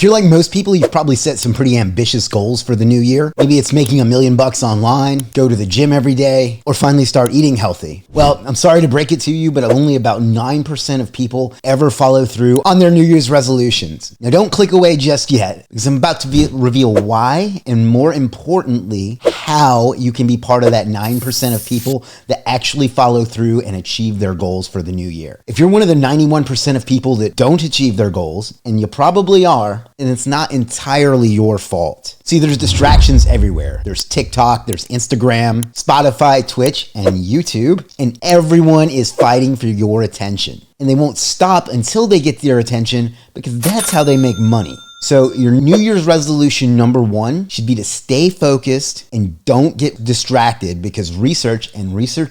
you're like most people, you've probably set some pretty ambitious goals for the new year. Maybe it's making $1 million online, go to the gym every day, or finally start eating healthy. Well, I'm sorry to break it to you, but only about 9% of people ever follow through on their New Year's resolutions. Now don't click away just yet, because I'm about to reveal why, and more importantly, how you can be part of that 9% of people that actually follow through and achieve their goals for the new year. If you're one of the 91% of people that don't achieve their goals, and you probably are, and it's not entirely your fault. See, there's distractions everywhere. There's TikTok, there's Instagram, Spotify, Twitch, and YouTube, and everyone is fighting for your attention. And they won't stop until they get your attention, because that's how they make money. So your New Year's resolution number 1 should be to stay focused and don't get distracted, because research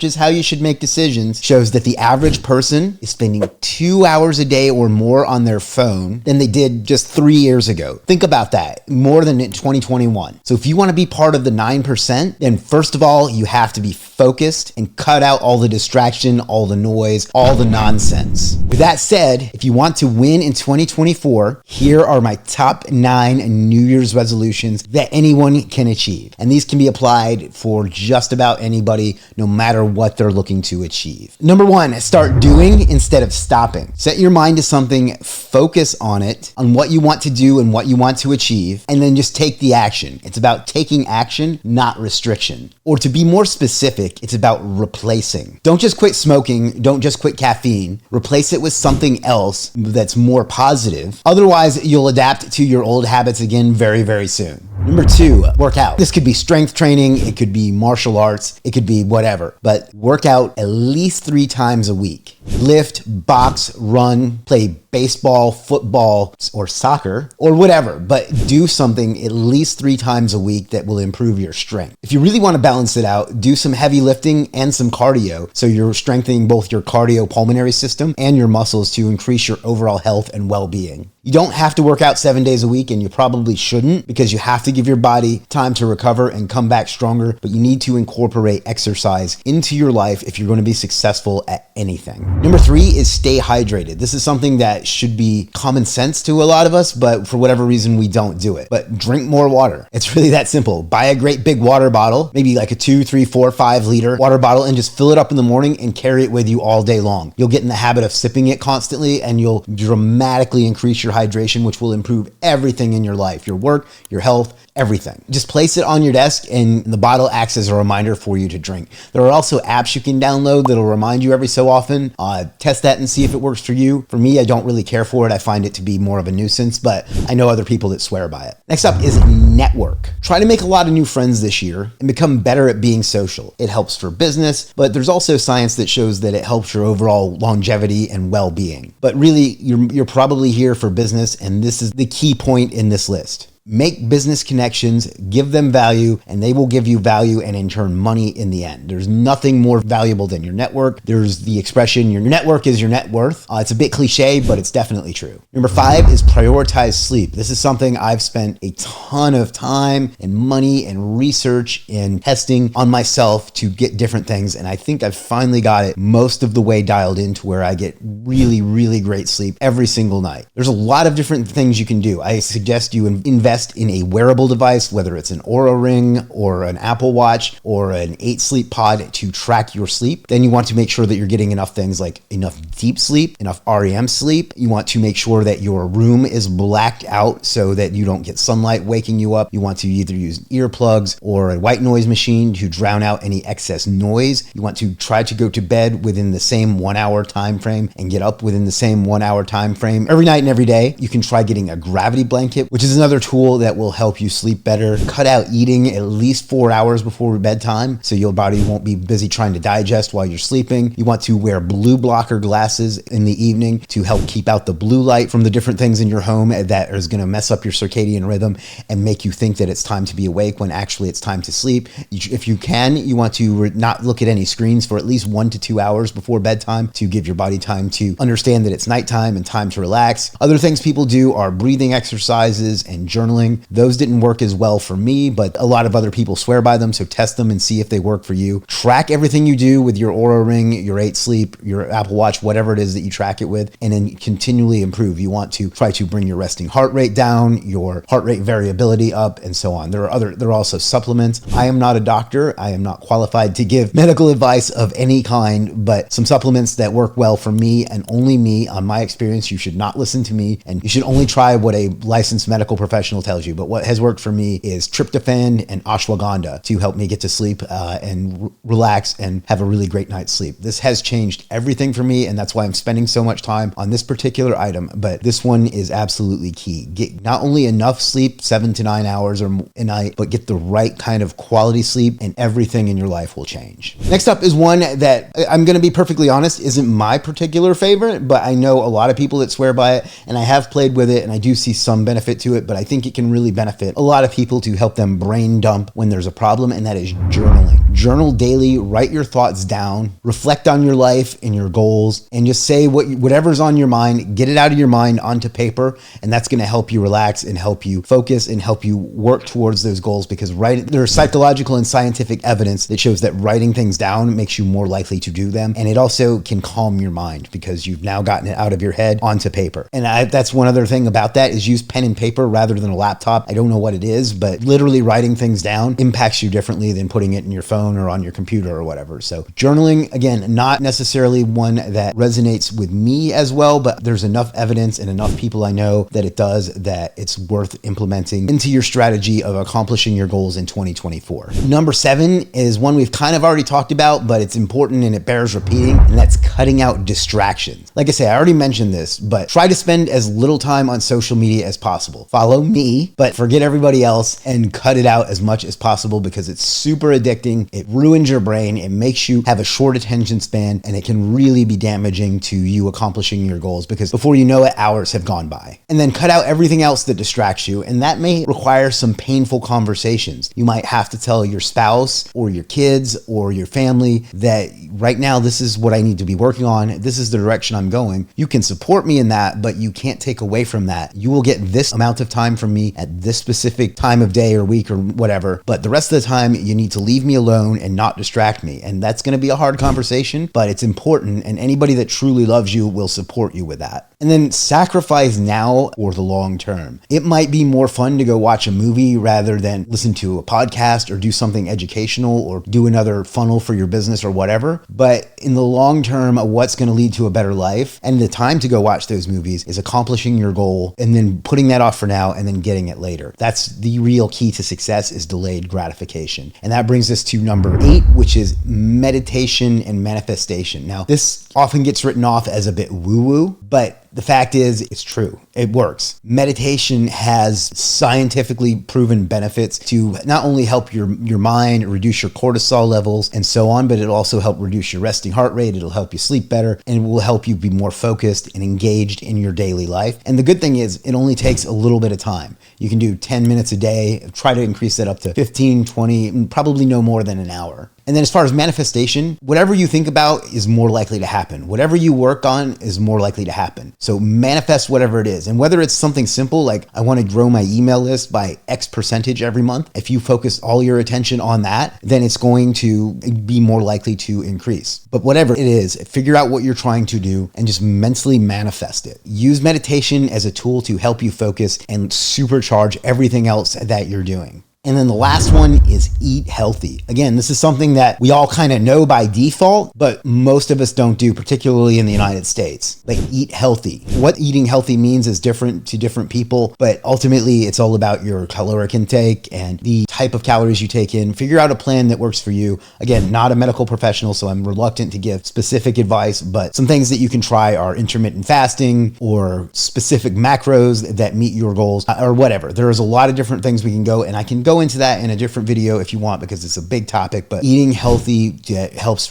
is how you should make decisions, shows that the average person is spending 2 hours a day or more on their phone than they did just 3 years ago. Think about that, more than in 2021. So if you want to be part of the 9%, then first of all, you have to be focused and cut out all the distraction, all the noise, all the nonsense. With that said, if you want to win in 2024, here are my top 9 New Year's resolutions that anyone can achieve. And these can be applied for just about anybody, no matter what they're looking to achieve. Number 1, start doing instead of stopping. Set your mind to something, focus on it, on what you want to do and what you want to achieve, and then just take the action. It's about taking action, not restriction. Or to be more specific, it's about replacing. Don't just quit smoking, don't just quit caffeine. Replace it with something else that's more positive. Otherwise, you'll adapt to your old habits again very, very soon. Number 2, work out. This could be strength training, it could be martial arts, it could be whatever, but work out at least 3 times a week. Lift, box, run, play baseball, football, or soccer, or whatever, but do something at least 3 times a week that will improve your strength. If you really want to balance it out, do some heavy lifting and some cardio, so you're strengthening both your cardiopulmonary system and your muscles to increase your overall health and well-being. You don't have to work out 7 days a week, and you probably shouldn't, because you have to give your body time to recover and come back stronger, but you need to incorporate exercise into your life if you're going to be successful at anything. Number 3 is stay hydrated. This is something that should be common sense to a lot of us, but for whatever reason, we don't do it. But drink more water. It's really that simple. Buy a great big water bottle, maybe like a 2, 3, 4, 5 liter water bottle, and just fill it up in the morning and carry it with you all day long. You'll get in the habit of sipping it constantly, and you'll dramatically increase your hydration, which will improve everything in your life, your work, your health, everything. Just place it on your desk, and the bottle acts as a reminder for you to drink. There are also apps you can download that'll remind you every so often. Test that and see if it works for you. For me, I don't really care for it. I find it to be more of a nuisance, but I know other people that swear by it. Next up is network. Try to make a lot of new friends this year and become better at being social. It helps for business, but there's also science that shows that it helps your overall longevity and well-being. But really, you're probably here for business, and this is the key point in this list. Make business connections, give them value, and they will give you value and in turn money in the end. There's nothing more valuable than your network. There's the expression, your network is your net worth. It's a bit cliche, but it's definitely true. Number 5 is prioritize sleep. This is something I've spent a ton of time and money and research and testing on myself to get different things, and I think I've finally got it most of the way dialed in to where I get really, really great sleep every single night. There's a lot of different things you can do. I suggest you invest in a wearable device, whether it's an Oura Ring or an Apple Watch or an 8 Sleep Pod to track your sleep. Then you want to make sure that you're getting enough things like enough deep sleep, enough REM sleep. You want to make sure that your room is blacked out so that you don't get sunlight waking you up. You want to either use earplugs or a white noise machine to drown out any excess noise. You want to try to go to bed within the same 1 hour time frame and get up within the same 1 hour time frame every night and every day. You can try getting a gravity blanket, which is another tool that will help you sleep better. Cut out eating at least 4 hours before bedtime so your body won't be busy trying to digest while you're sleeping. You want to wear blue blocker glasses in the evening to help keep out the blue light from the different things in your home that is going to mess up your circadian rhythm and make you think that it's time to be awake when actually it's time to sleep. If you can, you want to not look at any screens for at least 1 to 2 hours before bedtime to give your body time to understand that it's nighttime and time to relax. Other things people do are breathing exercises and journaling journaling. Those didn't work as well for me, but a lot of other people swear by them, so test them and see if they work for you. Track everything you do with your Oura Ring, your 8 Sleep, your Apple Watch, whatever it is that you track it with, and then continually improve. You want to try to bring your resting heart rate down, your heart rate variability up, and so on. There are also supplements. I am not a doctor. I am not qualified to give medical advice of any kind, but some supplements that work well for me and only me, on my experience. You should not listen to me, and you should only try what a licensed medical professional tells you. But what has worked for me is tryptophan and ashwagandha to help me get to sleep and relax and have a really great night's sleep. This has changed everything for me, and that's why I'm spending so much time on this particular item. But this one is absolutely key. Get not only enough sleep, 7 to 9 hours or a night, but get the right kind of quality sleep, and everything in your life will change. Next up is one that I'm going to be perfectly honest, isn't my particular favorite, but I know a lot of people that swear by it, and I have played with it, and I do see some benefit to it, but I think it can really benefit a lot of people to help them brain dump when there's a problem, and that is journaling. Journal daily, write your thoughts down, reflect on your life and your goals, and just say whatever's on your mind, get it out of your mind onto paper, and that's going to help you relax and help you focus and help you work towards those goals, because there's psychological and scientific evidence that shows that writing things down makes you more likely to do them, and it also can calm your mind because you've now gotten it out of your head onto paper. And that's one other thing about that is use pen and paper rather than a laptop. I don't know what it is, but literally writing things down impacts you differently than putting it in your phone or on your computer or whatever. So journaling, again, not necessarily one that resonates with me as well, but there's enough evidence and enough people I know that it does, that it's worth implementing into your strategy of accomplishing your goals in 2024. Number 7 is one we've kind of already talked about, but it's important and it bears repeating, and that's cutting out distractions. Like I say, I already mentioned this, but try to spend as little time on social media as possible. Follow me, but forget everybody else and cut it out as much as possible, because it's super addicting. It ruins your brain. It makes you have a short attention span, and it can really be damaging to you accomplishing your goals, because before you know it, hours have gone by. And then cut out everything else that distracts you, and that may require some painful conversations. You might have to tell your spouse or your kids or your family that right now, this is what I need to be working on. This is the direction I'm going. You can support me in that, but you can't take away from that. You will get this amount of time from me at this specific time of day or week or whatever, but the rest of the time you need to leave me alone and not distract me. And that's going to be a hard conversation, but it's important, and anybody that truly loves you will support you with that. And then sacrifice now or the long term. It might be more fun to go watch a movie rather than listen to a podcast or do something educational or do another funnel for your business or whatever. But in the long term, what's going to lead to a better life and the time to go watch those movies is accomplishing your goal and then putting that off for now and then getting it later. That's the real key to success, is delayed gratification. And that brings us to number 8, which is meditation and manifestation. Now, this often gets written off as a bit woo-woo, but the fact is, it's true. It works. Meditation has scientifically proven benefits to not only help your mind, reduce your cortisol levels and so on, but it'll also help reduce your resting heart rate. It'll help you sleep better, and it will help you be more focused and engaged in your daily life. And the good thing is, it only takes a little bit of time. You can do 10 minutes a day. Try to increase that up to 15, 20, probably no more than an hour. And then as far as manifestation, whatever you think about is more likely to happen. Whatever you work on is more likely to happen. So manifest whatever it is. And whether it's something simple like I want to grow my email list by X percentage every month, if you focus all your attention on that, then it's going to be more likely to increase. But whatever it is, figure out what you're trying to do and just mentally manifest it. Use meditation as a tool to help you focus and supercharge everything else that you're doing. And then the last one is eat healthy. Again, this is something that we all kind of know by default, but most of us don't do, particularly in the United States. Like, eat healthy. What eating healthy means is different to different people, but ultimately it's all about your caloric intake and the type of calories you take in. Figure out a plan that works for you. Again, not a medical professional, so I'm reluctant to give specific advice, but some things that you can try are intermittent fasting or specific macros that meet your goals or whatever. There's a lot of different things we can go, and I can go into that in a different video if you want, because it's a big topic. But eating healthy that helps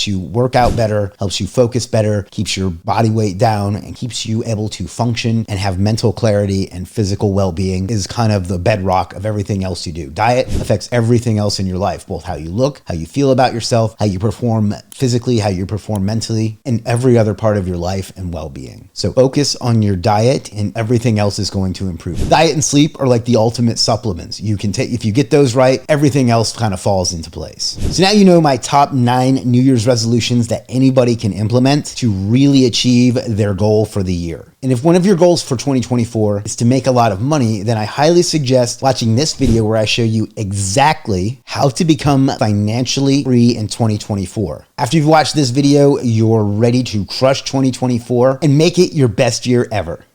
you work out better, helps you focus better, keeps your body weight down, and keeps you able to function and have mental clarity and physical well-being is kind of the bedrock of everything else else you do. Diet affects everything else in your life, both how you look, how you feel about yourself, how you perform physically, how you perform mentally, and every other part of your life and well-being. So focus on your diet and everything else is going to improve. Diet and sleep are like the ultimate supplements. You can take, if you get those right, everything else kind of falls into place. So now you know my top 9 New Year's resolutions that anybody can implement to really achieve their goal for the year. And if one of your goals for 2024 is to make a lot of money, then I highly suggest watching this video where I show you exactly how to become financially free in 2024. After you've watched this video, you're ready to crush 2024 and make it your best year ever.